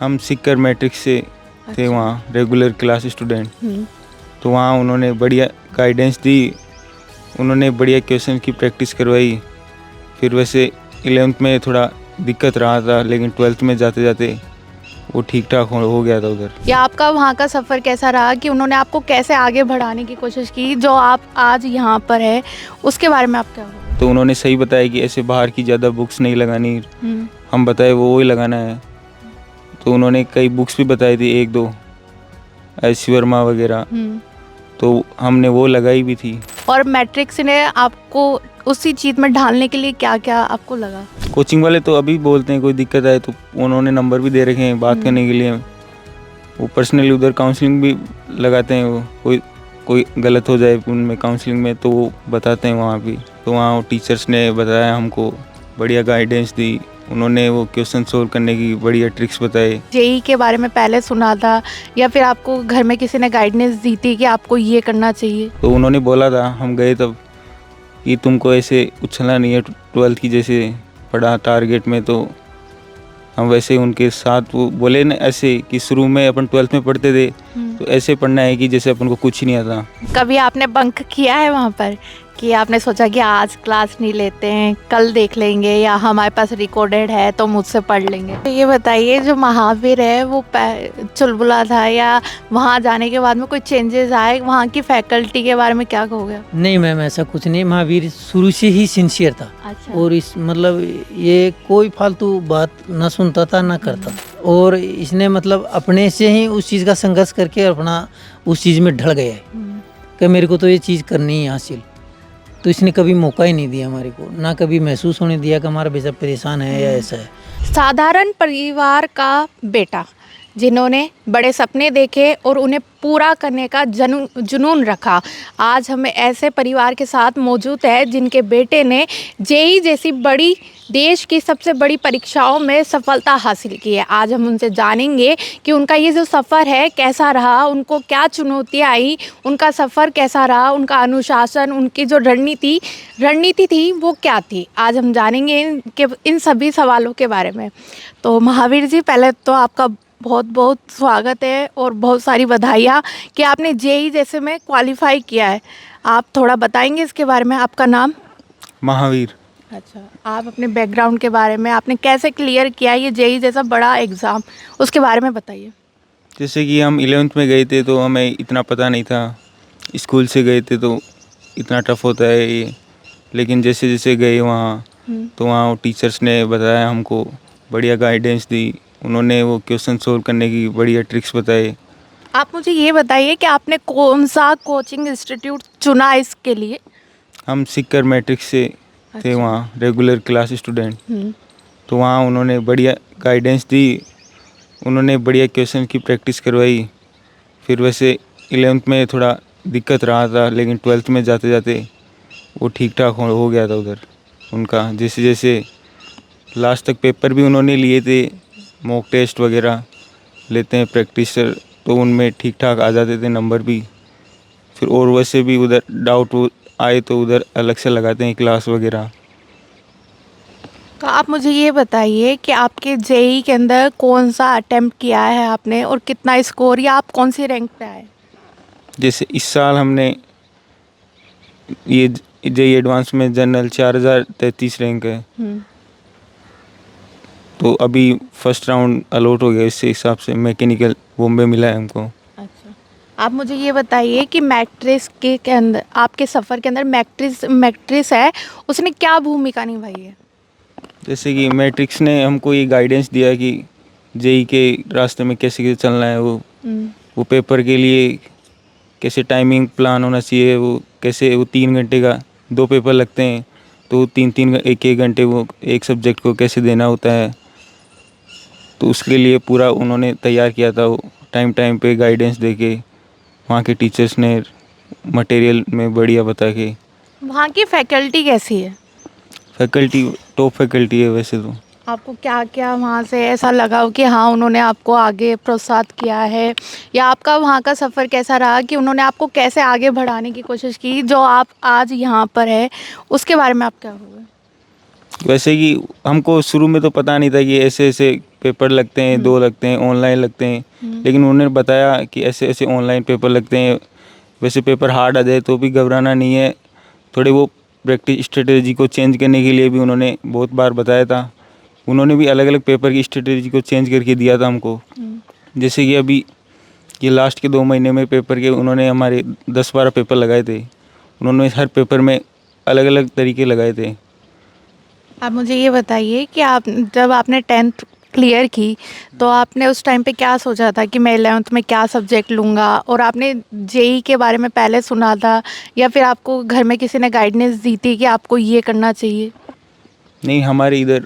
हम सिक्कर मैट्रिक्स से थे अच्छा। वहाँ रेगुलर क्लास स्टूडेंट। हम्म। तो वहाँ उन्होंने बढ़िया गाइडेंस दी, उन्होंने बढ़िया क्वेश्चन की प्रैक्टिस करवाई। फिर वैसे 11th में थोड़ा दिक्कत रहा था, लेकिन 12th में जाते जाते वो ठीक ठाक हो गया था उधर। या आपका वहाँ का सफ़र कैसा रहा कि उन्होंने आपको कैसे आगे बढ़ाने की कोशिश की, जो आप आज यहाँ पर है उसके बारे में आप क्या बोलोगे? तो उन्होंने सही बताया कि ऐसे बाहर की ज़्यादा बुक्स नहीं लगानी, हम्म। हम बताए वो ही लगाना है। तो उन्होंने कई बुक्स भी बताई थी, एक दो एस वर्मा वगैरह, हम्म। तो हमने वो लगाई भी थी। और मैट्रिक्स ने आपको उसी चीज़ में ढालने के लिए क्या क्या आपको लगा? कोचिंग वाले तो अभी बोलते हैं कोई दिक्कत आए तो उन्होंने नंबर भी दे रखे हैं बात करने के लिए। वो पर्सनली उधर काउंसलिंग भी लगाते हैं, वो कोई गलत हो जाए उनमें काउंसलिंग में तो वो बताते हैं वहाँ भी। तो वहाँ वो टीचर्स ने बताया हमको, बढ़िया गाइडेंस दी, उन्होंने वो क्वेश्चन सोल्व करने की बढ़िया ट्रिक्स बताए। जेई के बारे में पहले सुना था या फिर आपको घर में किसी ने गाइडेंस दी थी कि आपको ये करना चाहिए? तो उन्होंने बोला था, हम गए तब, कि तुमको ऐसे उछलना नहीं है 12th की जैसे पढ़ा टारगेट में। तो हम वैसे उनके साथ वो बोले ना ऐसे कि शुरू में अपन 12th में पढ़ते थे तो ऐसे पढ़ना है कि जैसे अपन को कुछ नहीं आता। कभी आपने बंक किया है वहाँ पर कि आपने सोचा कि आज क्लास नहीं लेते हैं, कल देख लेंगे, या हमारे पास रिकॉर्डेड है तो मुझसे पढ़ लेंगे? तो ये बताइए, जो महावीर है वो चुलबुला था, या वहाँ जाने के बाद में कोई चेंजेस आए? वहाँ की फैकल्टी के बारे में क्या कहोगे? नहीं मैम, ऐसा कुछ नहीं। महावीर शुरू से ही सिंसियर था। अच्छा। और इस मतलब ये कोई फालतू बात ना सुनता था ना करता था। और इसने मतलब अपने से ही उस चीज़ का संघर्ष करके अपना उस चीज़ में ढल गया है कि मेरे को तो ये चीज़ करनी है हासिल। तो इसने कभी मौका ही नहीं दिया हमारे को, ना कभी महसूस होने दिया कि हमारा बेटा परेशान है या ऐसा है। साधारण परिवार का बेटा जिन्होंने बड़े सपने देखे और उन्हें पूरा करने का जुनून रखा, आज हमें ऐसे परिवार के साथ मौजूद है जिनके बेटे ने जेई जैसी बड़ी देश की सबसे बड़ी परीक्षाओं में सफलता हासिल की है। आज हम उनसे जानेंगे कि उनका ये जो सफ़र है कैसा रहा, उनको क्या चुनौतियाँ आई, उनका सफ़र कैसा रहा, उनका अनुशासन, उनकी जो रणनीति थी वो क्या थी। आज हम जानेंगे इन सभी सवालों के बारे में। तो महावीर जी, पहले तो आपका बहुत बहुत स्वागत है और बहुत सारी बधाइयाँ कि आपने जेई जैसे में क्वालिफाई किया है। आप थोड़ा बताएंगे इसके बारे में? आपका नाम? महावीर। अच्छा, आप अपने बैकग्राउंड के बारे में, आपने कैसे क्लियर किया ये जेई जैसा बड़ा एग्ज़ाम, उसके बारे में बताइए। जैसे कि हम 11th में गए थे तो हमें इतना पता नहीं था, स्कूल से गए थे तो इतना टफ होता है ये। लेकिन जैसे जैसे गए वहाँ तो वहाँ वो टीचर्स ने बताया हमको, बढ़िया गाइडेंस दी, उन्होंने वो क्वेश्चन सोल्व करने की बढ़िया ट्रिक्स बताए। आप मुझे ये बताइए कि आपने कौन सा कोचिंग इंस्टीट्यूट चुना इसके लिए? हम सिक्कर मैट्रिक्स से थे अच्छा। वहाँ रेगुलर क्लास स्टूडेंट। हम्म। तो वहाँ उन्होंने बढ़िया गाइडेंस दी, उन्होंने बढ़िया क्वेश्चन की प्रैक्टिस करवाई। फिर वैसे 11th में थोड़ा दिक्कत रहा था, लेकिन 12th में जाते जाते वो ठीक ठाक हो गया था उधर उनका। जैसे जैसे लास्ट तक पेपर भी उन्होंने लिए थे, मॉक टेस्ट वगैरह लेते हैं प्रैक्टिसर, तो उनमें ठीक ठाक आ जाते थे नंबर भी। फिर और वैसे भी उधर डाउट आए तो उधर अलग से लगाते हैं क्लास वगैरह। तो आप मुझे ये बताइए कि आपके जेई के अंदर कौन सा अटेम्प्ट किया है आपने और कितना स्कोर, या आप कौन सी रैंक पे आए? जैसे इस साल हमने ये जेई एडवांस में जनरल 4033 रैंक है। तो अभी फर्स्ट राउंड अलॉट हो गया, इससे हिसाब से मैकेनिकल बॉम्बे मिला है हमको। अच्छा, आप मुझे ये बताइए कि मैट्रिक्स के अंदर, आपके सफ़र के अंदर मैट्रिक्स है, उसने क्या भूमिका निभाई है? जैसे कि मैट्रिक्स ने हमको ये गाइडेंस दिया कि जेई के रास्ते में कैसे कैसे चलना है, वो पेपर के लिए कैसे टाइमिंग प्लान होना चाहिए, वो कैसे, वो 3 घंटे का 2 पेपर लगते हैं तो 3-3 1-1 घंटे वो एक सब्जेक्ट को कैसे देना होता है। तो उसके लिए पूरा उन्होंने तैयार किया था, वो टाइम टाइम पे गाइडेंस देके, वहाँ के टीचर्स ने मटेरियल में बढ़िया बता के। वहाँ की फैकल्टी कैसी है? फैकल्टी टॉप फैकल्टी है वैसे तो। आपको क्या क्या वहाँ से ऐसा लगा हो कि हाँ उन्होंने आपको आगे प्रोत्साहित किया है, या आपका वहाँ का सफ़र कैसा रहा कि उन्होंने आपको कैसे आगे बढ़ाने की कोशिश की, जो आप आज यहाँ पर है उसके बारे में आप क्या कहोगे? वैसे कि हमको शुरू में तो पता नहीं था कि ऐसे ऐसे पेपर लगते हैं, 2 लगते हैं, ऑनलाइन लगते हैं, लेकिन उन्होंने बताया कि ऐसे ऐसे ऑनलाइन पेपर लगते हैं। वैसे पेपर हार्ड आ जाए तो भी घबराना नहीं है। थोड़े वो प्रैक्टिस स्ट्रेटेजी को चेंज करने के लिए भी उन्होंने बहुत बार बताया था। उन्होंने भी अलग अलग पेपर की स्ट्रेटेजी को चेंज करके दिया था हमको। जैसे कि अभी ये लास्ट के 2 महीने में पेपर के उन्होंने हमारे 10-12 पेपर लगाए थे। उन्होंने हर पेपर में अलग अलग तरीके लगाए थे। आप मुझे ये बताइए कि आप जब आपने 10th क्लियर की तो आपने उस टाइम पे क्या सोचा था कि मैं 11th में क्या सब्जेक्ट लूँगा, और आपने जेई के बारे में पहले सुना था या फिर आपको घर में किसी ने गाइडेंस दी थी कि आपको ये करना चाहिए? नहीं, हमारे इधर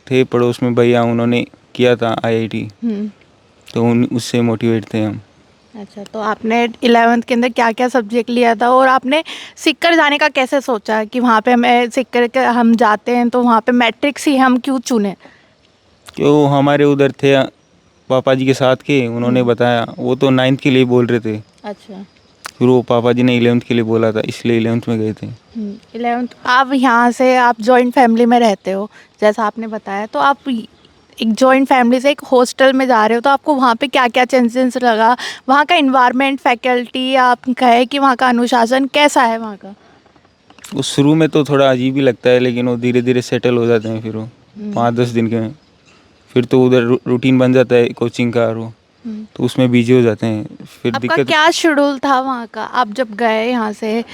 थे पड़ोस में भैया, उन्होंने किया था आईआईटी, तो उन उससे मोटिवेट थे हम। अच्छा, तो आपने 11th के अंदर क्या क्या सब्जेक्ट लिया था, और आपने सीकर जाने का कैसे सोचा कि वहाँ पे हमें सीकर के हम जाते हैं तो वहाँ पे मैट्रिक्स ही हम क्यों चुने? क्यों, हमारे उधर थे पापा जी के साथ के, उन्होंने बताया। वो तो 9th के लिए बोल रहे थे, अच्छा। फिर वो पापा जी ने 11th के लिए बोला था, इसलिए 11th में गए थे। 11th आप यहाँ से आप जॉइंट फैमिली में रहते हो जैसा आपने बताया, तो आप एक जॉइंट फैमिली से एक हॉस्टल में जा रहे हो, तो आपको वहाँ पे क्या क्या चेंजेस लगा? वहाँ का इन्वायरमेंट, फैकल्टी, आप कहे कि वहाँ का अनुशासन कैसा है वहाँ का? वो शुरू में तो थोड़ा अजीब ही लगता है, लेकिन वो धीरे धीरे सेटल हो जाते हैं। फिर वो 5-10 दिन के में फिर तो उधर रूटीन बन जाता है कोचिंग का, और वो तो उसमें बिजी हो जाते हैं। फिर आपका दिक्कत क्या शेड्यूल था वहाँ का? आप जब गए यहाँ से,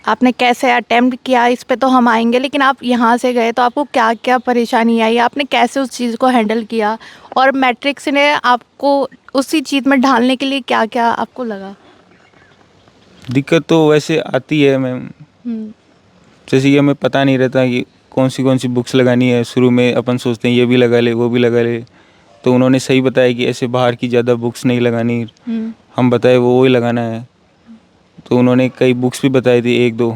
आपने कैसे अटेम्प्ट किया, इस पे तो हम आएंगे, लेकिन आप यहाँ से गए तो आपको क्या क्या परेशानी आई, आपने कैसे उस चीज़ को हैंडल किया, और मैट्रिक्स ने आपको उसी चीज़ में ढालने के लिए क्या क्या आपको लगा? दिक्कत तो वैसे आती है मैम, जैसे कि हमें पता नहीं रहता कि कौन सी बुक्स लगानी है। शुरू में अपन सोचते हैं ये भी लगा ले, वो भी लगा ले, तो उन्होंने सही बताया कि ऐसे बाहर की ज़्यादा बुक्स नहीं लगानी। हम बताए वो ही लगाना है, तो उन्होंने कई बुक्स भी बताई थी, 1-2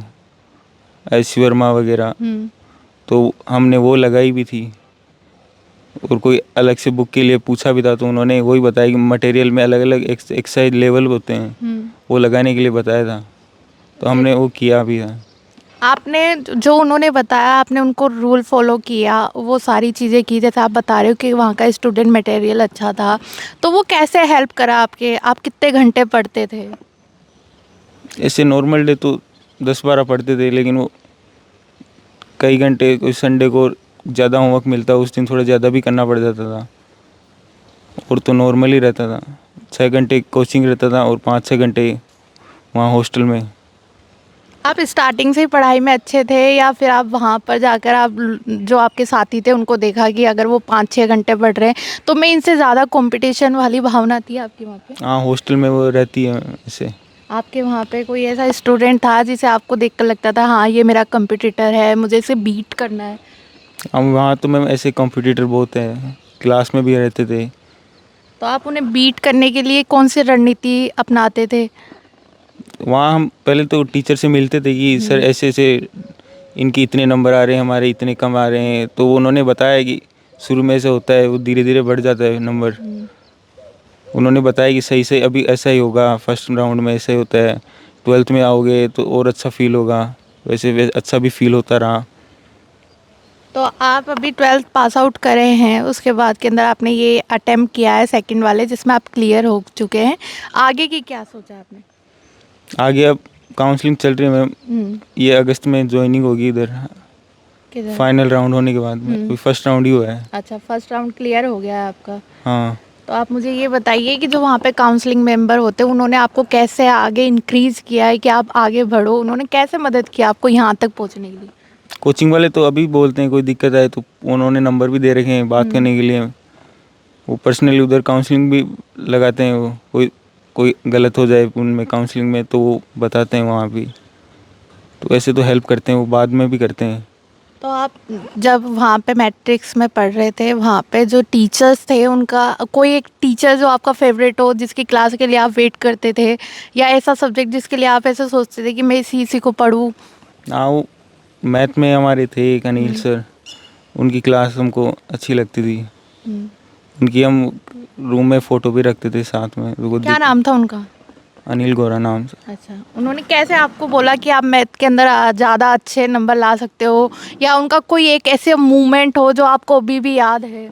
ऐश वर्मा वगैरह, तो हमने वो लगाई भी थी। और कोई अलग से बुक के लिए पूछा भी था, तो उन्होंने वही बताया कि मटेरियल में अलग अलग एक्सरसाइज लेवल होते हैं, वो लगाने के लिए बताया था, तो हमने वो किया भी था। आपने जो उन्होंने बताया आपने उनको रूल फॉलो किया, वो सारी चीज़ें की, जैसे आप बता रहे हो कि वहाँ का स्टूडेंट मटेरियल अच्छा था, तो वो कैसे हेल्प करा आपके? आप कितने घंटे पढ़ते थे? ऐसे नॉर्मल डे तो 10-12 पढ़ते थे, लेकिन वो कई घंटे, कोई संडे को ज़्यादा होमवर्क मिलता, उस दिन थोड़ा ज़्यादा भी करना पड़ जाता था। और तो नॉर्मल ही रहता था, 6 घंटे कोचिंग रहता था और 5-6 घंटे वहाँ हॉस्टल में। आप स्टार्टिंग से ही पढ़ाई में अच्छे थे, या फिर आप वहाँ पर जाकर आप जो आपके साथी थे उनको देखा कि अगर वो 5-6 घंटे पढ़ रहे हैं तो मैं इनसे ज़्यादा कंपटीशन वाली भावना थी आपकी वहाँ पे? हाँ, हॉस्टल में वो रहती है ऐसे। आपके वहाँ पे कोई ऐसा स्टूडेंट था जिसे आपको देखकर लगता था हाँ ये मेरा कंपटीटर है, मुझे इसे बीट करना है? हम वहाँ तो मैम ऐसे कॉम्पिटिटर बहुत हैं, क्लास में भी रहते थे। तो आप उन्हें बीट करने के लिए कौन सी रणनीति अपनाते थे? वहाँ हम पहले तो टीचर से मिलते थे कि सर ऐसे ऐसे इनके इतने नंबर आ रहे हैं, हमारे इतने कम आ रहे हैं, तो उन्होंने बताया कि शुरू में ऐसे होता है, वो धीरे धीरे बढ़ जाता है नंबर। उन्होंने बताया कि सही से अभी ऐसा ही होगा, फर्स्ट राउंड में ऐसा ही होता है, 12th में आओगे तो और अच्छा फील होगा। वैसे अच्छा भी फील होता रहा। तो आप अभी 12th पास आउट करे हैं, उसके बाद के अंदर आपने ये अटेम्प्ट किया है सेकंड वाले जिसमें आप क्लियर हो चुके हैं, आगे की क्या सोचा आपने? आगे अब काउंसलिंग चल रही है मैम, ये अगस्त में ज्वाइनिंग होगी इधर, किधर? फाइनल राउंड होने के बाद में। अभी फर्स्ट राउंड ही हुआ है। अच्छा, फर्स्ट राउंड क्लियर हो गया है आपका। हाँ, तो आप मुझे ये बताइए कि जो वहाँ पे काउंसलिंग मेंबर होते हैं उन्होंने आपको कैसे आगे इंक्रीज़ किया है कि आप आगे बढ़ो, उन्होंने कैसे मदद किया आपको यहाँ तक पहुँचने के लिए? कोचिंग वाले तो अभी बोलते हैं कोई दिक्कत आए तो उन्होंने नंबर भी दे रखे हैं बात करने के लिए। वो पर्सनली उधर काउंसलिंग भी लगाते हैं, वो कोई कोई गलत हो जाए उनमें काउंसलिंग में तो वो बताते हैं वहाँ भी। तो ऐसे तो हेल्प करते हैं, वो बाद में भी करते हैं। तो आप जब वहाँ पे मैट्रिक्स में पढ़ रहे थे, वहाँ पे जो टीचर्स थे उनका कोई एक टीचर जो आपका फेवरेट हो, जिसकी क्लास के लिए आप वेट करते थे, या ऐसा सब्जेक्ट जिसके लिए आप ऐसे सोचते थे कि मैं इसी को पढूं? हाँ, वो मैथ में हमारे थे एक अनिल सर, उनकी क्लास हमको अच्छी लगती थी। उनकी हम रूम में फ़ोटो भी रखते थे साथ में। क्या नाम था उनका? अनिल गोरा नाम से। अच्छा, उन्होंने कैसे आपको बोला कि आप मैथ के अंदर ज़्यादा अच्छे नंबर ला सकते हो, या उनका कोई एक ऐसे मूवमेंट हो जो आपको अभी भी याद है?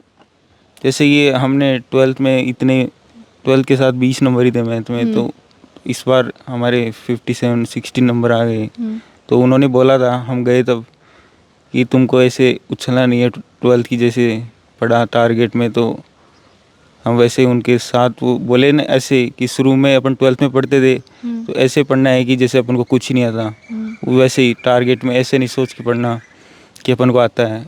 जैसे ये हमने 12th में इतने 12th के साथ 20 नंबर ही थे मैथ में, तो इस बार हमारे 57-60 नंबर आ गए। तो उन्होंने बोला था, हम गए तब, कि तुमको ऐसे उछलना नहीं है 12th की जैसे पढ़ा टारगेट में। तो हम वैसे ही उनके साथ, वो बोले ना ऐसे कि शुरू में अपन 12th में पढ़ते थे तो ऐसे पढ़ना है कि जैसे अपन को कुछ नहीं आता, वो वैसे ही टारगेट में ऐसे नहीं सोच के पढ़ना कि अपन को आता है।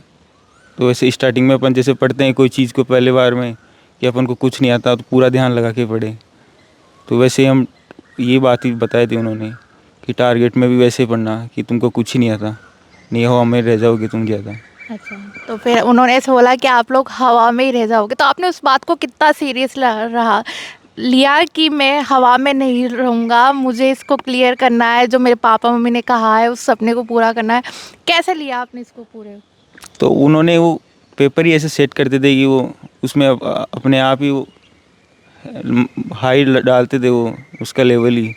तो वैसे स्टार्टिंग में अपन जैसे पढ़ते हैं कोई चीज़ को पहले बार में कि अपन को कुछ नहीं आता, तो पूरा ध्यान लगा के पढ़े। तो वैसे ही हम ये बात ही बताए थे उन्होंने कि टारगेट में भी वैसे पढ़ना कि तुमको कुछ ही नहीं आता, नहीं हवा में रह जाओगे तुम ज़्यादा। अच्छा, तो फिर उन्होंने ऐसे बोला कि आप लोग हवा में ही रह जाओगे, तो आपने उस बात को कितना सीरियस लिया कि मैं हवा में नहीं रहूँगा, मुझे इसको क्लियर करना है, जो मेरे पापा मम्मी ने कहा है उस सपने को पूरा करना है? कैसे लिया आपने इसको पूरे? तो उन्होंने वो पेपर ही ऐसे सेट करते थे कि वो उसमें अपने आप ही वो हाई डालते थे, वो उसका लेवल ही,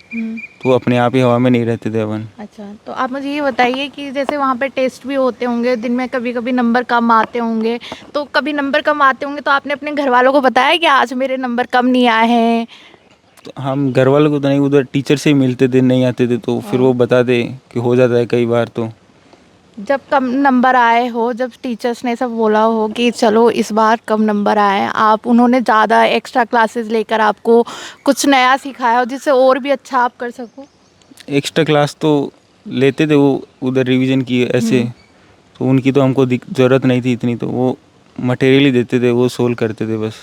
तो वो अपने आप ही हवा में नहीं रहते थे अपन। अच्छा, तो आप मुझे ये बताइए कि जैसे वहाँ पे टेस्ट भी होते होंगे, दिन में कभी कभी नंबर कम आते होंगे, तो कभी नंबर कम आते होंगे तो आपने अपने घर वालों को बताया कि आज मेरे नंबर कम नहीं आए हैं? तो हम घर वालों को तो नहीं, उधर टीचर से ही मिलते थे, नहीं आते थे तो फिर वो बताते कि हो जाता है कई बार। तो जब कम नंबर आए हो, जब टीचर्स ने सब बोला हो कि चलो इस बार कम नंबर आए, आप उन्होंने ज़्यादा एक्स्ट्रा क्लासेस लेकर आपको कुछ नया सिखाया हो जिससे और भी अच्छा आप कर सको? एक्स्ट्रा क्लास तो लेते थे वो उधर रिवीजन की ऐसे, तो उनकी तो हमको ज़रूरत नहीं थी इतनी, तो वो मटेरियल ही देते थे, वो सोल्व करते थे बस।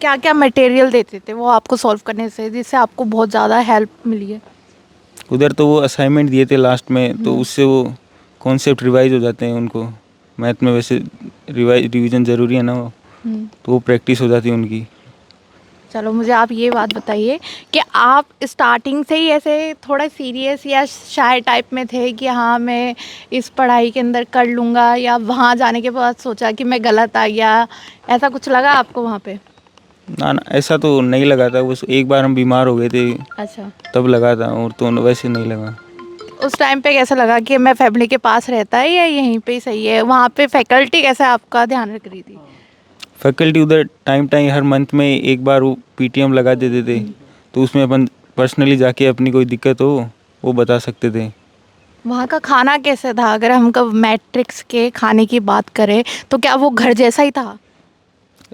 क्या क्या मटेरियल देते थे वो आपको सॉल्व करने से, जिससे आपको बहुत ज़्यादा हेल्प मिली है? उधर तो वो असाइनमेंट दिए थे लास्ट में, तो उससे वो कॉन्सेप्ट रिवाइज हो जाते हैं उनको। मैथ में वैसे रिवीजन ज़रूरी है ना वो, तो वो प्रैक्टिस हो जाती है उनकी। चलो मुझे आप ये बात बताइए कि आप स्टार्टिंग से ही ऐसे थोड़ा सीरियस या शाय टाइप में थे कि हाँ मैं इस पढ़ाई के अंदर कर लूँगा, या वहाँ जाने के बाद सोचा कि मैं गलत आ गया, ऐसा कुछ लगा आपको वहाँ पे? ना ना, ऐसा तो नहीं लगा था, बस एक बार हम बीमार हो गए थे अच्छा, तब लगा था, और तो वैसे नहीं लगा। उस टाइम पे कैसा लगा कि मैं फैमिली के पास रहता है या यहीं पे ही सही है? वहाँ पे फैकल्टी कैसे आपका ध्यान रख रही थी? फैकल्टी उधर टाइम हर मंथ में एक बार वो पीटीएम लगा देते थे, तो उसमें अपन पर्सनली जाके अपनी कोई दिक्कत हो वो बता सकते थे। वहाँ का खाना कैसे था? अगर हम कब मैट्रिक्स के खाने की बात करें तो क्या वो घर जैसा ही था?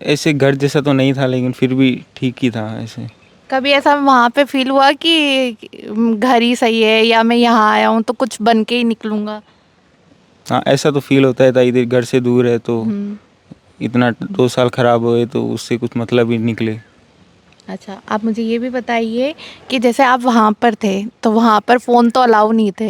ऐसे घर जैसा तो नहीं था, लेकिन फिर भी ठीक ही था ऐसे। कभी ऐसा वहाँ पे फील हुआ कि घर ही सही है, या मैं यहाँ आया हूँ तो कुछ बन के ही निकलूँगा? हाँ, ऐसा तो फील होता है था, इधर घर से दूर है तो इतना 2 साल ख़राब हुए तो उससे कुछ मतलब ही निकले। अच्छा, आप मुझे ये भी बताइए कि जैसे आप वहाँ पर थे तो वहाँ पर फ़ोन तो अलाउ नहीं थे,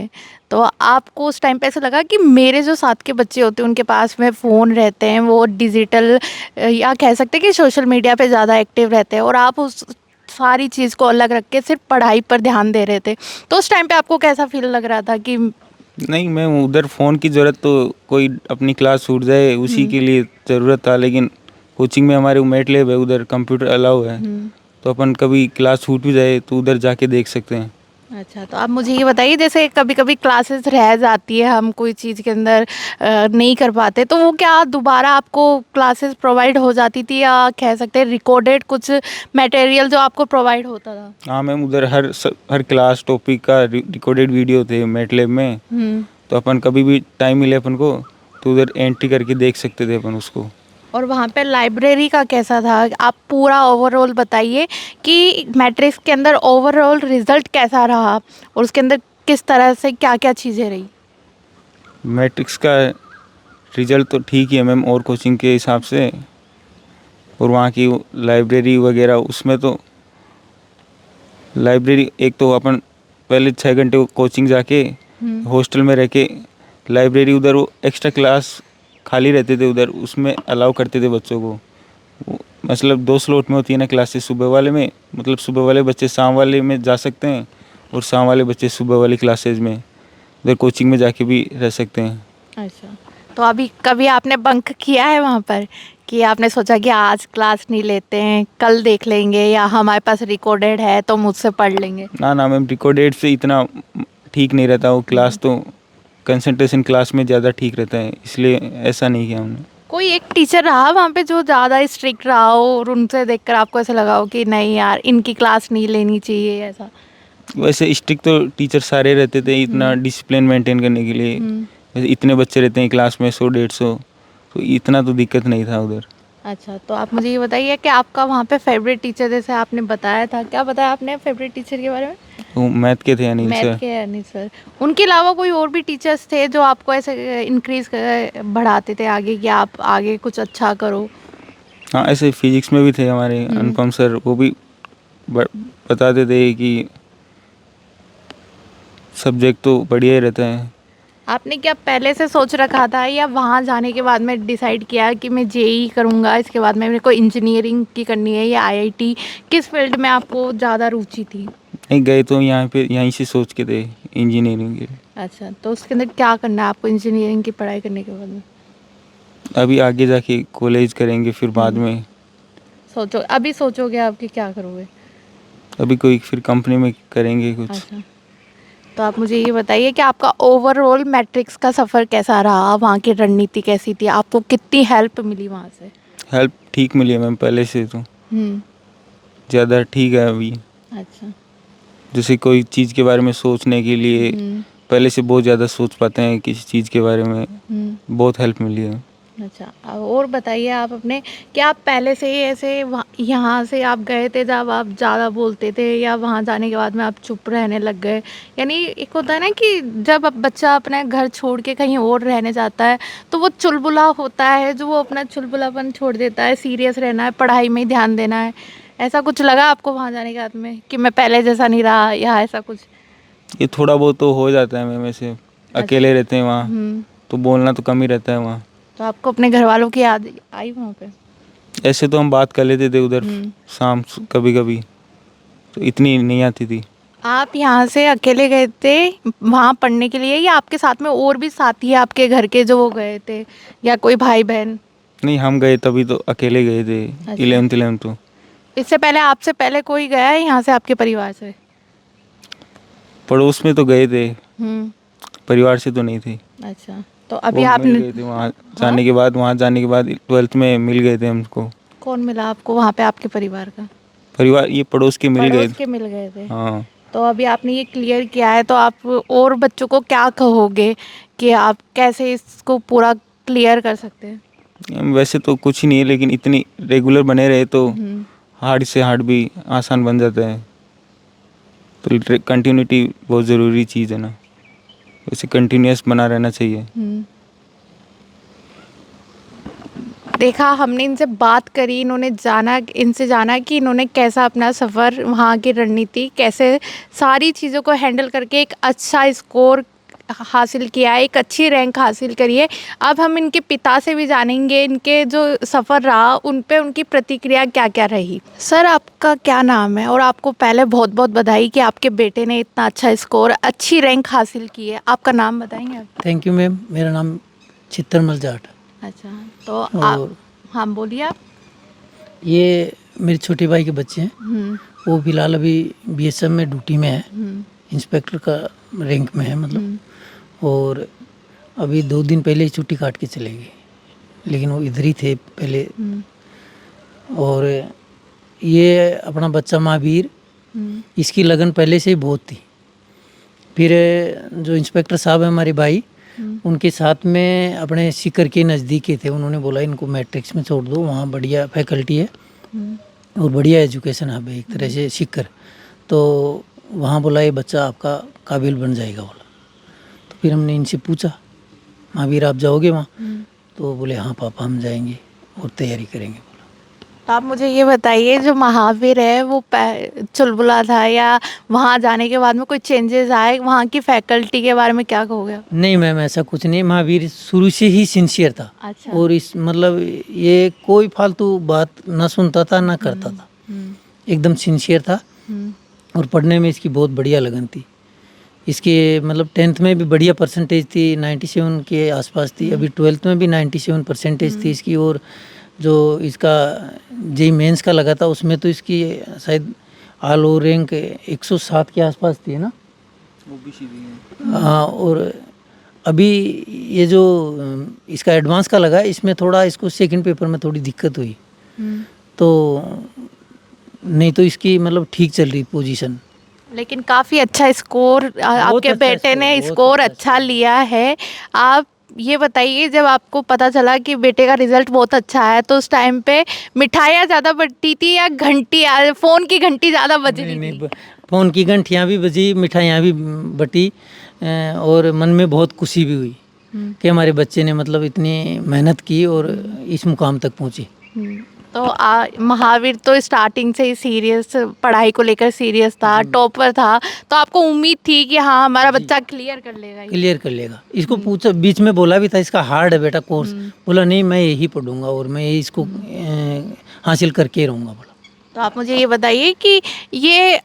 तो आपको उस टाइम पे ऐसा लगा कि मेरे जो साथ के बच्चे होते हैं उनके पास में फ़ोन रहते हैं, वो डिजिटल या कह सकते हैं कि सोशल मीडिया पे ज़्यादा एक्टिव रहते हैं, और आप उस सारी चीज़ को अलग रख के सिर्फ पढ़ाई पर ध्यान दे रहे थे, तो उस टाइम पे आपको कैसा फील लग रहा था कि? नहीं, मैं उधर फ़ोन की ज़रूरत तो कोई अपनी क्लास छूट जाए उसी के लिए ज़रूरत था, लेकिन कोचिंग में हमारे मैट लैब है, उधर कंप्यूटर अलाउ है, तो अपन कभी क्लास छूट भी जाए तो उधर जाके देख सकते हैं। अच्छा, तो आप मुझे ये बताइए जैसे कभी कभी क्लासेस रह जाती है, हम कोई चीज़ के अंदर नहीं कर पाते, तो वो क्या दोबारा आपको क्लासेस प्रोवाइड हो जाती थी, या कह सकते हैं रिकॉर्डेड कुछ मटेरियल जो आपको प्रोवाइड होता था? हाँ मैम, उधर हर क्लास टॉपिक का रिकॉर्डेड वीडियो थे मैट लैब में, तो अपन कभी भी टाइम मिले अपन को तो उधर एंट्री करके देख सकते थे अपन उसको। और वहाँ पे लाइब्रेरी का कैसा था? आप पूरा ओवरऑल बताइए कि मैट्रिक्स के अंदर ओवरऑल रिज़ल्ट कैसा रहा, और उसके अंदर किस तरह से क्या क्या चीज़ें रही? मैट्रिक्स का रिज़ल्ट तो ठीक ही है मैम, और कोचिंग के हिसाब से, और वहाँ की लाइब्रेरी वगैरह, उसमें तो लाइब्रेरी एक तो अपन पहले 6 घंटे कोचिंग जाके हॉस्टल में रह के लाइब्रेरी, उधर वो एक्स्ट्रा क्लास खाली रहते थे उधर, उसमें अलाउ करते थे बच्चों को। मतलब 2 स्लॉट में होती है ना क्लासेस, सुबह वाले में मतलब सुबह वाले बच्चे शाम वाले में जा सकते हैं, और शाम वाले बच्चे सुबह वाली क्लासेज में उधर कोचिंग में जाके भी रह सकते हैं। अच्छा, तो अभी कभी आपने बंक किया है वहाँ पर कि आपने सोचा कि आज क्लास नहीं लेते हैं, कल देख लेंगे, या हमारे पास रिकॉर्डेड है तो मुझसे पढ़ लेंगे? ना मैम, रिकॉर्डेड से इतना ठीक नहीं रहता वो, क्लास तो कंसंट्रेशन क्लास में ज़्यादा ठीक रहता है, इसलिए ऐसा नहीं किया हमने। कोई एक टीचर रहा वहाँ पे जो ज़्यादा स्ट्रिक्ट रहा हो और उनसे देखकर आपको ऐसा लगा हो कि नहीं यार इनकी क्लास नहीं लेनी चाहिए, ऐसा? वैसे स्ट्रिक्ट तो टीचर सारे रहते थे इतना डिसिप्लिन मेंटेन करने के लिए। वैसे इतने बच्चे रहते हैं क्लास में, 100-150, तो इतना तो दिक्कत नहीं था उधर। अच्छा, तो आप मुझे ये बताइए कि आपका वहाँ पे फेवरेट टीचर, जैसे आपने बताया था, क्या बताया आपने फेवरेट टीचर के बारे में? वो मैथ के थे अनिल मैथ सर। के अनिल सर। उनके अलावा कोई और भी टीचर्स थे जो आपको ऐसे इंक्रीज बढ़ाते थे आगे कि आप आगे कुछ अच्छा करो? हाँ, ऐसे फिजिक्स में भी थे हमारे अनुपम सर, वो भी बताते थे कि सब्जेक्ट तो बढ़िया ही रहता है। आपने क्या पहले से सोच रखा था या वहाँ जाने के बाद में डिसाइड किया कि मैं जेई करूँगा, इसके बाद में मेरे को इंजीनियरिंग की करनी है या आईआईटी? किस फील्ड में आपको ज़्यादा रुचि थी? नहीं, गए तो यहाँ पे यहीं से सोच के थे इंजीनियरिंग के। अच्छा, तो उसके अंदर क्या करना है आपको इंजीनियरिंग की पढ़ाई करने के बाद में? अभी आगे जाके कॉलेज करेंगे, फिर बाद में सोचो, अभी सोचोगे आप कि क्या करोगे? अभी कोई फिर कंपनी में करेंगे कुछ। अच्छा, तो आप मुझे ये बताइए कि आपका ओवरऑल मैट्रिक्स का सफ़र कैसा रहा? वहाँ की रणनीति कैसी थी? आपको कितनी हेल्प मिली वहाँ से? हेल्प ठीक मिली है मैम, पहले से तो ज़्यादा ठीक है अभी। अच्छा। जैसे कोई चीज़ के बारे में सोचने के लिए पहले से बहुत ज़्यादा सोच पाते हैं किसी चीज़ के बारे में, बहुत हेल्प मिली है। अच्छा, और बताइए आप अपने, क्या आप पहले से ही ऐसे यहाँ से आप गए थे जब आप ज़्यादा बोलते थे, या वहाँ जाने के बाद में आप चुप रहने लग गए? यानी एक होता है ना कि जब अब बच्चा अपना घर छोड़ के कहीं और रहने जाता है तो वो चुलबुला होता है, जो वो अपना चुलबुलापन छोड़ देता है, सीरियस रहना है, पढ़ाई में ही ध्यान देना है। ऐसा कुछ लगा आपको वहाँ जाने के बाद में कि मैं पहले जैसा नहीं रहा, या ऐसा कुछ? ये थोड़ा बहुत तो हो जाता है मैम, ऐसे अकेले रहते हैं वहाँ तो बोलना तो कम ही रहता है वहाँ। तो आपको अपने घर वालों की याद आई वहाँ पे? ऐसे तो हम बात कर लेते थे उधर शाम कभी कभी, तो इतनी नहीं आती थी। आप यहाँ से अकेले गए थे वहाँ पढ़ने के लिए, या आपके साथ में और भी साथी है आपके घर के जो वो गए थे, या कोई भाई बहन? नहीं, हम गए तभी तो अकेले गए थे। अच्छा। 11th तो इससे पहले आपसे पहले कोई गया है यहाँ से आपके परिवार से? पड़ोस में तो गए थे, हम्म। परिवार से तो नहीं थे। अच्छा, तो अभी वो आपने मिल गए थे वहाँ जाने के बाद, 12th में मिल गए थे हमको। कौन मिला आपको वहाँ पे आपके परिवार का? परिवार ये पड़ोस के मिल गए पड़ोस के मिल गए थे। हाँ। तो अभी आपने ये क्लियर किया है, तो आप और बच्चों को क्या कहोगे कि आप कैसे इसको पूरा क्लियर कर सकते हैं? वैसे तो कुछ ही नहीं है, लेकिन इतनी रेगुलर बने रहे तो हार्ड से हार्ड भी आसान बन जाता है। तो कंटिन्यूटी बहुत ज़रूरी चीज़ है ना, वैसे कंटिन्यूस बना रहना चाहिए। देखा, हमने इनसे बात करी, इनसे जाना कि इन्होंने कैसा अपना सफ़र, वहाँ की रणनीति, कैसे सारी चीज़ों को हैंडल करके एक अच्छा स्कोर हासिल किया है, एक अच्छी रैंक हासिल करी है। अब हम इनके पिता से भी जानेंगे इनके जो सफ़र रहा उन पे उनकी प्रतिक्रिया क्या क्या रही। सर, आपका क्या नाम है? और आपको पहले बहुत बहुत बधाई कि आपके बेटे ने इतना अच्छा स्कोर, अच्छी रैंक हासिल की है। आपका नाम बताएंगे आप? थैंक यू मैम, मेरा नाम चित्रमल जाट। अच्छा, तो और हाँ, बोलिए आप। ये मेरे छोटे भाई के बच्चे हैं, वो फिलहाल अभी बीएसएफ में ड्यूटी में है, इंस्पेक्टर का रैंक में है मतलब। और अभी 2 दिन पहले ही छुट्टी काट के चले गए, लेकिन वो इधर ही थे पहले। और ये अपना बच्चा महावीर, इसकी लगन पहले से ही बहुत थी। फिर जो इंस्पेक्टर साहब है हमारे भाई, उनके साथ में अपने सीकर के नज़दीक ही थे। उन्होंने बोला इनको मैट्रिक्स में छोड़ दो, वहाँ बढ़िया फैकल्टी है और बढ़िया एजुकेशन हब है एक तरह से सीकर, तो वहाँ बोला ये बच्चा आपका काबिल बन जाएगा बोला। तो फिर हमने इनसे पूछा, महावीर आप जाओगे वहाँ? तो बोले हाँ पापा हम जाएंगे और तैयारी करेंगे बोला। तो आप मुझे ये बताइए, जो महावीर है वो चुलबुला था, या वहाँ जाने के बाद में कोई चेंजेस आए? वहाँ की फैकल्टी के बारे में क्या कहोगे? नहीं मैम, ऐसा कुछ नहीं। महावीर शुरू से ही सिंसियर था। अच्छा। और इस मतलब ये कोई फालतू बात ना सुनता था ना करता था, एकदम सिंसियर था। और पढ़ने में इसकी बहुत बढ़िया लगन थी। इसके मतलब 10th में भी बढ़िया परसेंटेज थी, 97 के आसपास थी। अभी 12th में भी 97 परसेंटेज थी इसकी। और जो इसका जेई मेंस का लगा था उसमें तो इसकी शायद ऑल ओवर रैंक 107 के आसपास थी ना। हाँ, और अभी ये जो इसका एडवांस का लगा इसमें थोड़ा इसको सेकंड पेपर में थोड़ी दिक्कत हुई, तो नहीं तो इसकी मतलब ठीक चल रही पोजीशन। लेकिन काफ़ी अच्छा स्कोर आपके अच्छा बेटे स्कोर, ने बहुत स्कोर अच्छा अच्छा लिया है। आप ये बताइए, जब आपको पता चला कि बेटे का रिजल्ट बहुत अच्छा है तो उस टाइम पे मिठाइयाँ ज़्यादा बटती थी या घंटी, फ़ोन की घंटी ज़्यादा बज रही नहीं, थी? फ़ोन की घंटियाँ भी बजी, मिठाइयाँ भी बटी, और मन में बहुत खुशी भी हुई कि हमारे बच्चे ने मतलब इतनी मेहनत की और इस मुकाम तक पहुँचे। तो महावीर तो स्टार्टिंग से ही सीरियस, पढ़ाई को लेकर सीरियस था, टॉपर था, तो आपको उम्मीद थी कि हाँ हमारा बच्चा क्लियर कर लेगा ये? क्लियर कर लेगा। इसको पूछा, बीच में बोला भी था इसका हार्ड है बेटा कोर्स, बोला नहीं मैं यही पढ़ूंगा और मैं इसको हासिल करके ही रहूँगा बोला। तो आप मुझे ये बताइए कि ये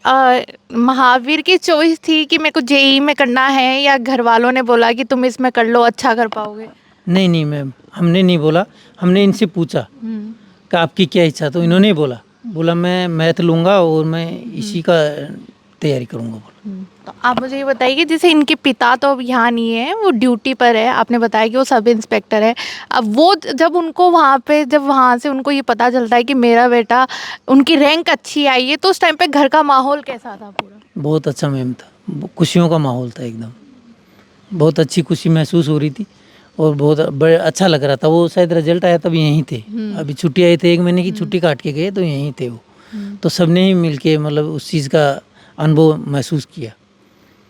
महावीर की चॉइस थी कि मेरे को जेई में करना है, या घर वालों ने बोला कि तुम इसमें कर लो, अच्छा कर पाओगे? नहीं नहीं मैम, हमने नहीं बोला, हमने इनसे पूछा कि आपकी क्या इच्छा, तो इन्होंने बोला मैं मैथ लूँगा और मैं इसी का तैयारी करूँगा बोला। तो आप मुझे ये बताइए कि जैसे इनके पिता तो अब यहाँ नहीं है, वो ड्यूटी पर है, आपने बताया कि वो सब इंस्पेक्टर है। अब वो जब उनको वहाँ पे, जब वहाँ से उनको ये पता चलता है कि मेरा बेटा, उनकी रैंक अच्छी आई है, तो उस टाइम पे घर का माहौल कैसा था पूरा? बहुत अच्छा मैम था, खुशियों का माहौल था एकदम, बहुत अच्छी खुशी महसूस हो रही थी और बहुत अच्छा लग रहा था। वो शायद रिजल्ट आया तब यहीं थे, अभी छुट्टी आई थे, 1 महीने की छुट्टी काट के गए तो यहीं थे वो, तो सबने ही मिलके मतलब उस चीज़ का अनुभव महसूस किया।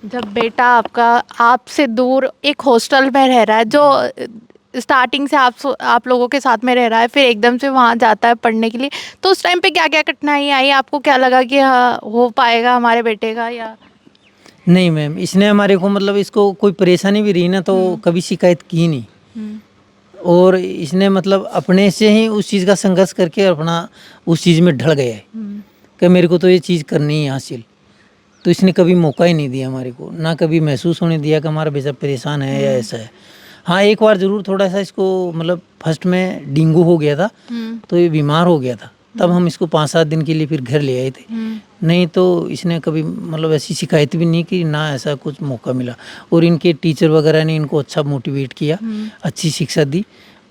जब बेटा आपका आपसे दूर एक हॉस्टल में रह रहा है, जो स्टार्टिंग से आप लोगों के साथ में रह रहा है, फिर एकदम से वहाँ जाता है पढ़ने के लिए, तो उस टाइम पे क्या क्या कठिनाई आई? आपको क्या लगा कि हाँ हो पाएगा हमारे बेटे का, या? नहीं मैम, इसने हमारे को मतलब इसको कोई परेशानी भी रही ना तो कभी शिकायत की नहीं, और इसने मतलब अपने से ही उस चीज़ का संघर्ष करके अपना उस चीज़ में ढल गया है कि मेरे को तो ये चीज़ करनी है हासिल। तो इसने कभी मौका ही नहीं दिया हमारे को, ना कभी महसूस होने दिया कि हमारा बेटा परेशान है या ऐसा है। हाँ, एक बार ज़रूर थोड़ा सा इसको मतलब फर्स्ट में डेंगू हो गया था, तो ये बीमार हो गया था, तब हम इसको 5-7 दिन के लिए फिर घर ले आए थे। नहीं तो इसने कभी मतलब ऐसी शिकायत भी नहीं की, ना ऐसा कुछ मौका मिला। और इनके टीचर वगैरह ने इनको अच्छा मोटिवेट किया, अच्छी शिक्षा दी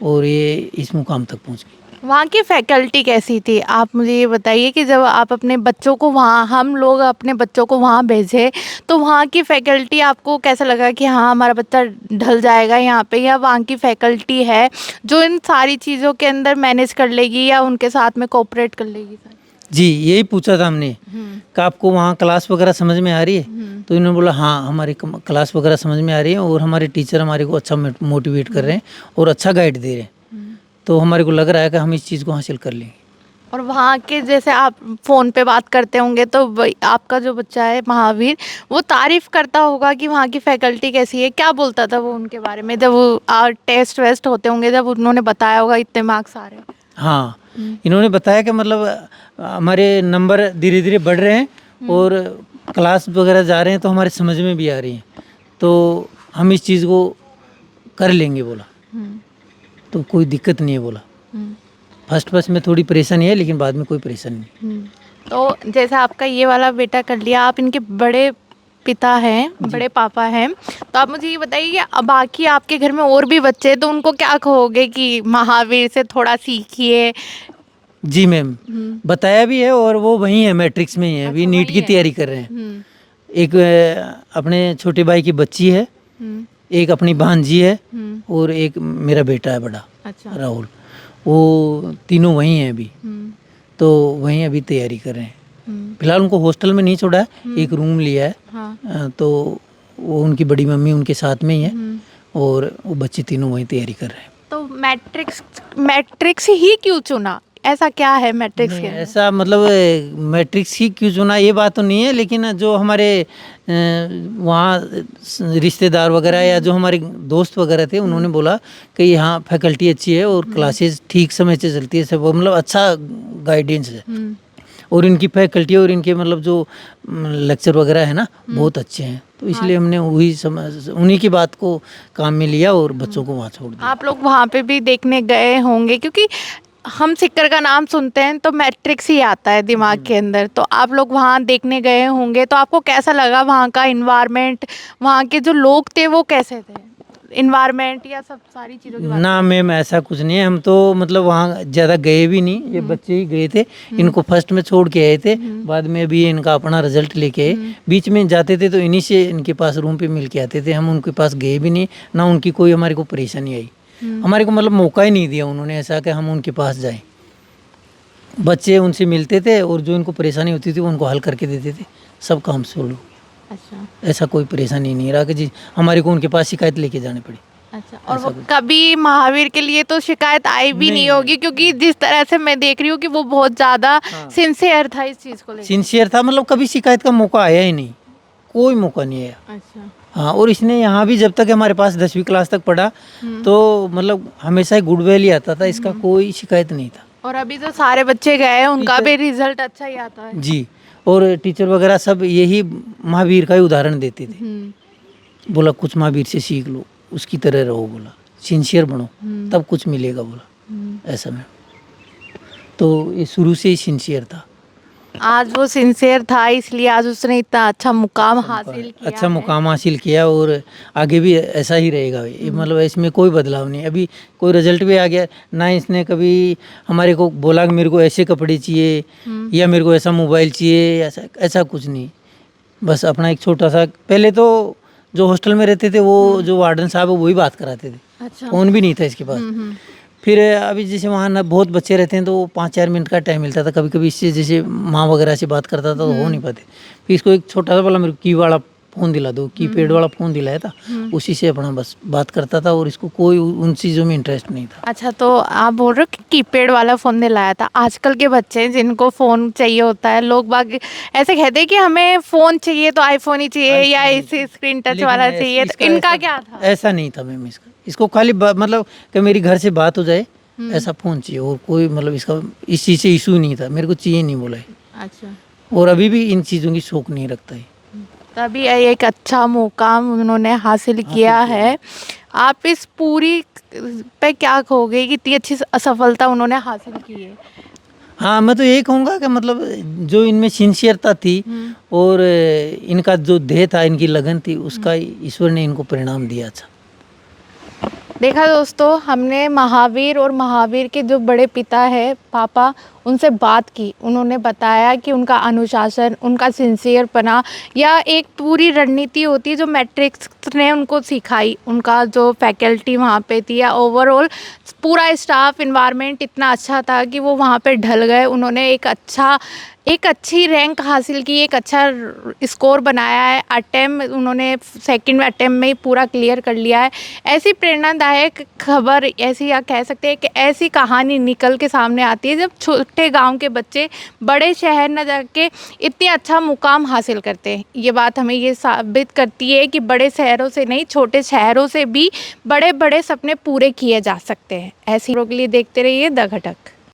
और ये इस मुकाम तक पहुँच गई। वहाँ की फैकल्टी कैसी थी? आप मुझे ये बताइए कि जब आप अपने बच्चों को वहाँ, हम लोग अपने बच्चों को वहाँ भेजे, तो वहाँ की फैकल्टी आपको कैसा लगा कि हाँ हमारा बच्चा ढल जाएगा यहाँ पे, या वहाँ की फैकल्टी है जो इन सारी चीज़ों के अंदर मैनेज कर लेगी या उनके साथ में कोऑपरेट कर लेगी? जी, यही पूछा था हमने कि आपको वहाँ क्लास वगैरह समझ में आ रही है? तो इन्होंने बोला हाँ हमारी क्लास वगैरह समझ में आ रही है और हमारे टीचर हमारे को अच्छा मोटिवेट कर रहे हैं और अच्छा गाइड दे रहे हैं, तो हमारे को लग रहा है कि हम इस चीज़ को हासिल कर लेंगे। और वहाँ के, जैसे आप फ़ोन पे बात करते होंगे तो आपका जो बच्चा है महावीर, वो तारीफ़ करता होगा कि वहाँ की फैकल्टी कैसी है, क्या बोलता था वो उनके बारे में जब वो टेस्ट वेस्ट होते होंगे, जब उन्होंने बताया होगा इतने मार्क्स आ रहे हैं? हाँ, इन्होंने बताया कि मतलब हमारे नंबर धीरे धीरे बढ़ रहे हैं और क्लास वगैरह जा रहे हैं तो हमारे समझ में भी आ रही हैं, तो हम इस चीज़ को कर लेंगे बोला, तो कोई दिक्कत नहीं है बोला। फर्स्ट में थोड़ी परेशानी है लेकिन बाद में कोई परेशानी नहीं। तो जैसे आपका ये वाला बेटा कर लिया, आप इनके बड़े पिता हैं, बड़े पापा हैं, तो आप मुझे ये बताइए कि अब बाकी आपके घर में और भी बच्चे हैं, तो उनको क्या कहोगे कि महावीर से थोड़ा सीखिए? जी मैम, बताया भी है और वो वहीं है, मैट्रिक्स में ही है, अभी नीट की तैयारी कर रहे हैं। एक अपने छोटे भाई की बच्ची है, एक अपनी भांजी है और एक मेरा बेटा है बड़ा, अच्छा। राहुल, वो तीनों वहीं हैं अभी, तो वहीं अभी तैयारी कर रहे हैं। फिलहाल उनको हॉस्टल में नहीं छोड़ा है, एक रूम लिया है। हाँ। तो वो उनकी बड़ी मम्मी उनके साथ में ही है और वो बच्चे तीनों वहीं तैयारी कर रहे हैं। तो मैट्रिक्स ही क्यों चुना? ऐसा क्या है मैट्रिक्स के अंदर? ऐसा मतलब मैट्रिक्स ही क्यों चुना ये बात तो नहीं है, लेकिन जो हमारे वहाँ रिश्तेदार वगैरह या जो हमारे दोस्त वगैरह थे उन्होंने बोला कि यहाँ फैकल्टी अच्छी है और क्लासेस ठीक समय से चलती है, सब मतलब अच्छा गाइडेंस है और इनकी फैकल्टी और इनके मतलब जो लेक्चर वगैरह है ना बहुत अच्छे हैं, तो इसलिए हमने वही उन्हीं की बात को काम में लिया और बच्चों को वहाँ छोड़ दिया। आप लोग वहाँ पे भी देखने गए होंगे, क्योंकि हम सिक्कर का नाम सुनते हैं तो मैट्रिक्स ही आता है दिमाग के अंदर। तो आप लोग वहाँ देखने गए होंगे, तो आपको कैसा लगा वहाँ का इन्वायरमेंट, वहाँ के जो लोग थे वो कैसे थे, इन्वायरमेंट या सब सारी चीज़ों की बात ना मैम ऐसा कुछ नहीं है, हम तो मतलब वहाँ ज़्यादा गए भी नहीं, ये बच्चे ही गए थे। इनको फर्स्ट में छोड़ के आए थे, बाद में अभी इनका अपना रिजल्ट लेके आए। बीच में जाते थे तो इन्हीं से इनके पास रूम पे मिल के आते थे, हम उनके पास गए भी नहीं, ना उनकी कोई हमारे को परेशानी आई। हमारे को मतलब मौका ही नहीं दिया उन्होंने ऐसा कि हम उनके पास जाएं। बच्चे उनसे मिलते थे और जो इनको परेशानी होती थी वो उनको हल करके देते थे, सब काम सोलो। अच्छा ऐसा कोई परेशानी नहीं रहा कि जी हमारे को उनके पास शिकायत लेके जानी पड़ी। अच्छा। और वो कभी महावीर के लिए तो शिकायत आई भी नहीं होगी, क्योंकि जिस तरह से मैं देख रही हूँ कि वो बहुत ज़्यादा सिंसियर था इस चीज़ को लेकर। सिंसियर था, मतलब कभी शिकायत का मौका आया ही नहीं, कोई मौका नहीं आया। अच्छा। हाँ, और इसने यहाँ भी जब तक हमारे पास 10वीं क्लास तक पढ़ा तो मतलब हमेशा ही गुडविल ही आता था, इसका कोई शिकायत नहीं था। और अभी जो सारे बच्चे गए हैं उनका भी रिजल्ट अच्छा ही आता है। जी, और टीचर वगैरह सब यही महावीर का ही उदाहरण देते थे। बोला कुछ महावीर से सीख लो, उसकी तरह रहो, बोला सिंसियर बनो तब कुछ मिलेगा, बोला ऐसा में। तो ये शुरू से ही सिंसियर था। आज वो सिंसियर था इसलिए आज उसने इतना अच्छा मुकाम हासिल किया अच्छा है। मुकाम हासिल किया और आगे भी ऐसा ही रहेगा। ये मतलब इसमें कोई बदलाव नहीं। अभी कोई रिजल्ट भी आ गया ना, इसने कभी हमारे को बोला कि मेरे को ऐसे कपड़े चाहिए या मेरे को ऐसा मोबाइल चाहिए, ऐसा कुछ नहीं। बस अपना एक छोटा सा, पहले तो जो हॉस्टल में रहते थे वो जो वार्डन साहब है वही बात कराते थे। अच्छा। फ़ोन भी नहीं था इसके पास। फिर अभी जैसे वहाँ ना बहुत बच्चे रहते हैं तो 5-4 मिनट का टाइम मिलता था, कभी कभी इससे जैसे माँ वगैरह से बात करता था तो हो नहीं पाते। फिर इसको एक छोटा सा बोला मेरे को की वाला फ़ोन दिला दो, कीपैड वाला फ़ोन दिलाया था, उसी से अपना बस बात करता था और इसको कोई उन चीज़ों में इंटरेस्ट नहीं था। अच्छा, तो आप बोल रहे हो कि कीपैड वाला फ़ोन दिलाया था। आजकल के बच्चे जिनको फ़ोन चाहिए होता है, लोग बाग ऐसे कहते हैं कि हमें फ़ोन चाहिए तो आईफोन ही चाहिए या इसी स्क्रीन टच वाला चाहिए, तो इनका क्या था? ऐसा नहीं था मैम इसको खाली मतलब कि मेरी घर से बात हो जाए ऐसा फ़ोन चाहिए, और कोई मतलब इसका इस चीज़ से इशू नहीं था, मेरे को चाहिए नहीं बोला है। अच्छा। और अभी भी इन चीज़ों की शौक नहीं रखता है। तभी एक अच्छा मुकाम उन्होंने हासिल किया है। आप इस पूरी पे क्या कहोगे कि इतनी अच्छी असफलता उन्होंने हासिल की है? हाँ, मैं तो यही कहूँगा कि मतलब जो इनमें सिंसियरता थी और इनका जो ध्येय था, इनकी लगन थी, उसका ईश्वर ने इनको परिणाम दिया था। देखा दोस्तों, हमने महावीर और महावीर के जो बड़े पिता है पापा, उनसे बात की। उन्होंने बताया कि उनका अनुशासन, उनका सिंसियरपना या एक पूरी रणनीति होती है जो मैट्रिक्स ने उनको सिखाई, उनका जो फैकल्टी वहाँ पे थी या ओवरऑल पूरा स्टाफ इन्वायरमेंट इतना अच्छा था कि वो वहाँ पे ढल गए। उन्होंने एक अच्छी रैंक हासिल की, एक अच्छा स्कोर बनाया है। अटेम्प्ट उन्होंने सेकंड अटेम्प्ट में ही पूरा क्लियर कर लिया है। ऐसी प्रेरणादायक खबर, ऐसी या कह सकते हैं कि ऐसी कहानी निकल के सामने आती है जब छोटे गांव के बच्चे बड़े शहर न जाके इतने अच्छा मुकाम हासिल करते हैं। ये बात हमें ये साबित करती है कि बड़े शहरों से नहीं, छोटे शहरों से भी बड़े बड़े सपने पूरे किए जा सकते हैं। ऐसी खबरों के लिए देखते रहिए द घटक।